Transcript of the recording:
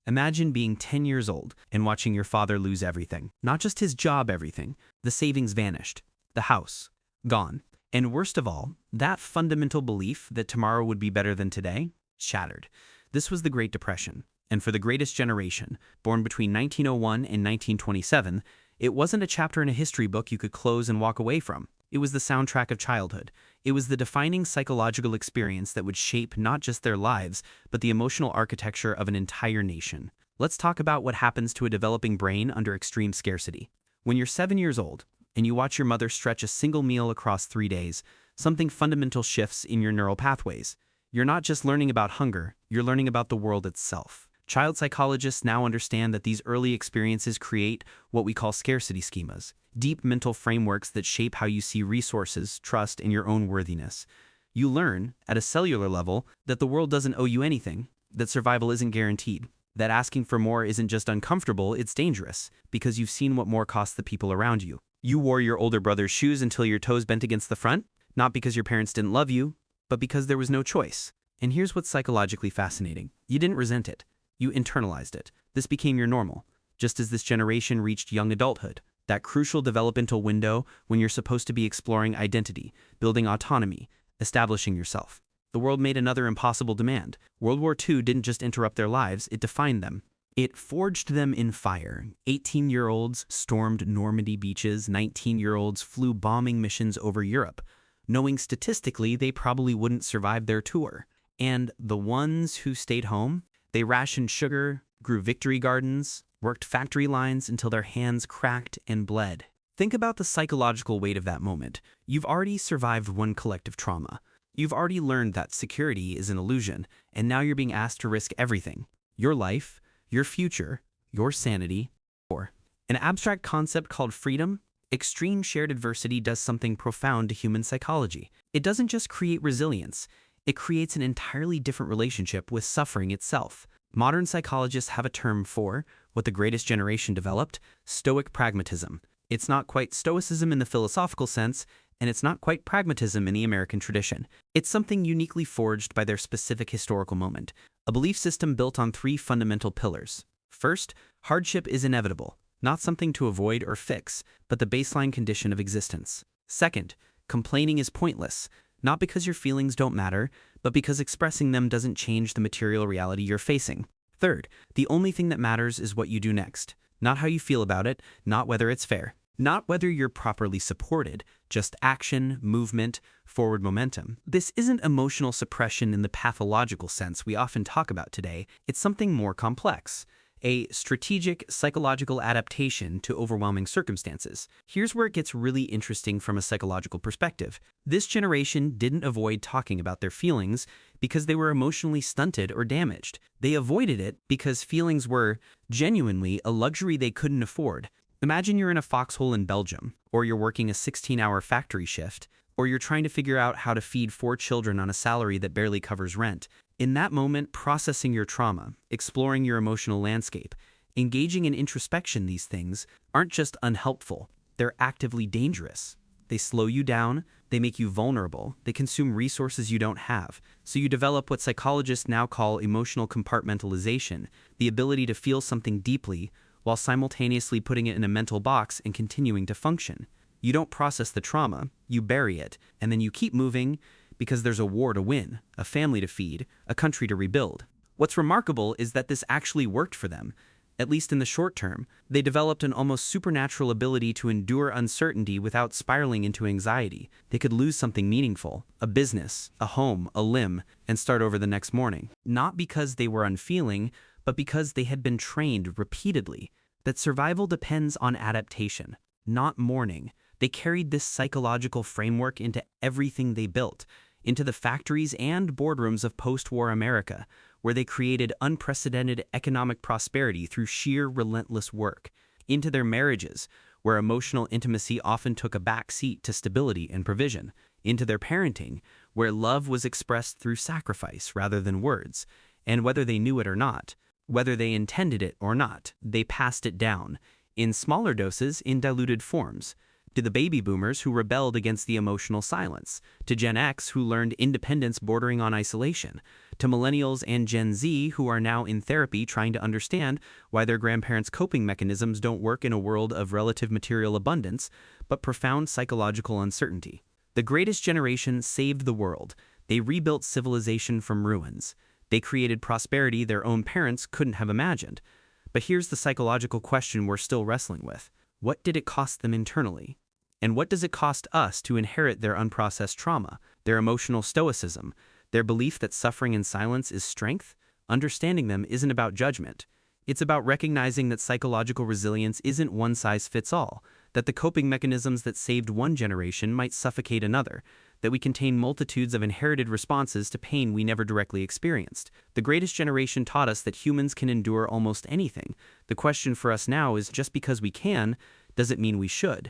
Imagine being 10 years old and watching your father lose everything. Not just his job, everything. The savings vanished. The house, gone. And worst of all, that fundamental belief that tomorrow would be better than today, shattered. This was the Great Depression. And for the greatest generation, born between 1901 and 1927, it wasn't a chapter in a history book you could close and walk away from. It was the soundtrack of childhood. It was the defining psychological experience that would shape not just their lives, but the emotional architecture of an entire nation. Let's talk about what happens to a developing brain under extreme scarcity. When you're 7 years old, and you watch your mother stretch a single meal across 3 days, something fundamental shifts in your neural pathways. You're not just learning about hunger, you're learning about the world itself. Child psychologists now understand that these early experiences create what we call scarcity schemas, deep mental frameworks that shape how you see resources, trust, and your own worthiness. You learn, at a cellular level, that the world doesn't owe you anything, that survival isn't guaranteed, that asking for more isn't just uncomfortable, it's dangerous, because you've seen what more costs the people around you. You wore your older brother's shoes until your toes bent against the front, not because your parents didn't love you, but because there was no choice. And here's what's psychologically fascinating. You didn't resent it. You internalized it. This became your normal, just as this generation reached young adulthood, that crucial developmental window when you're supposed to be exploring identity, building autonomy, establishing yourself. The world made another impossible demand. World War II didn't just interrupt their lives, it defined them. It forged them in fire. 18-year-olds stormed Normandy beaches, 19-year-olds flew bombing missions over Europe, knowing statistically they probably wouldn't survive their tour. And the ones who stayed home, they rationed sugar, grew victory gardens, worked factory lines until their hands cracked and bled. Think about the psychological weight of that moment. You've already survived one collective trauma. You've already learned that security is an illusion, and now you're being asked to risk everything. Your life, your future, your sanity, or an abstract concept called freedom. Extreme shared adversity does something profound to human psychology. It doesn't just create resilience, it creates an entirely different relationship with suffering itself. Modern psychologists have a term for what the greatest generation developed: Stoic pragmatism. It's not quite Stoicism in the philosophical sense, and it's not quite pragmatism in the American tradition. It's something uniquely forged by their specific historical moment, a belief system built on 3 fundamental pillars. First, hardship is inevitable, not something to avoid or fix, but the baseline condition of existence. Second, complaining is pointless, not because your feelings don't matter, but because expressing them doesn't change the material reality you're facing. Third, the only thing that matters is what you do next, not how you feel about it, not whether it's fair, not whether you're properly supported, just action, movement, forward momentum. This isn't emotional suppression in the pathological sense we often talk about today. It's something more complex. A strategic psychological adaptation to overwhelming circumstances. Here's where it gets really interesting from a psychological perspective. This generation didn't avoid talking about their feelings because they were emotionally stunted or damaged. They avoided it because feelings were genuinely a luxury they couldn't afford. Imagine you're in a foxhole in Belgium, or you're working a 16-hour factory shift, or you're trying to figure out how to feed 4 children on a salary that barely covers rent. In that moment, processing your trauma, exploring your emotional landscape, engaging in introspection, these things aren't just unhelpful, they're actively dangerous. They slow you down, they make you vulnerable, they consume resources you don't have. So you develop what psychologists now call emotional compartmentalization, the ability to feel something deeply while simultaneously putting it in a mental box and continuing to function. You don't process the trauma, you bury it, and then you keep moving, because there's a war to win, a family to feed, a country to rebuild. What's remarkable is that this actually worked for them. At least in the short term, they developed an almost supernatural ability to endure uncertainty without spiraling into anxiety. They could lose something meaningful, a business, a home, a limb, and start over the next morning. Not because they were unfeeling, but because they had been trained repeatedly that survival depends on adaptation, not mourning. They carried this psychological framework into everything they built, into the factories and boardrooms of post-war America, where they created unprecedented economic prosperity through sheer relentless work, into their marriages, where emotional intimacy often took a back seat to stability and provision, into their parenting, where love was expressed through sacrifice rather than words, and whether they knew it or not, whether they intended it or not, they passed it down, in smaller doses, in diluted forms. to the baby boomers who rebelled against the emotional silence, to Gen X who learned independence bordering on isolation, to millennials and Gen Z who are now in therapy trying to understand why their grandparents' coping mechanisms don't work in a world of relative material abundance, but profound psychological uncertainty. The greatest generation saved the world. They rebuilt civilization from ruins. They created prosperity their own parents couldn't have imagined. But here's the psychological question we're still wrestling with. What did it cost them internally? And what does it cost us to inherit their unprocessed trauma, their emotional stoicism, their belief that suffering in silence is strength? Understanding them isn't about judgment. It's about recognizing that psychological resilience isn't one size fits all, that the coping mechanisms that saved one generation might suffocate another, that we contain multitudes of inherited responses to pain we never directly experienced. The greatest generation taught us that humans can endure almost anything. The question for us now is, just because we can, does it mean we should?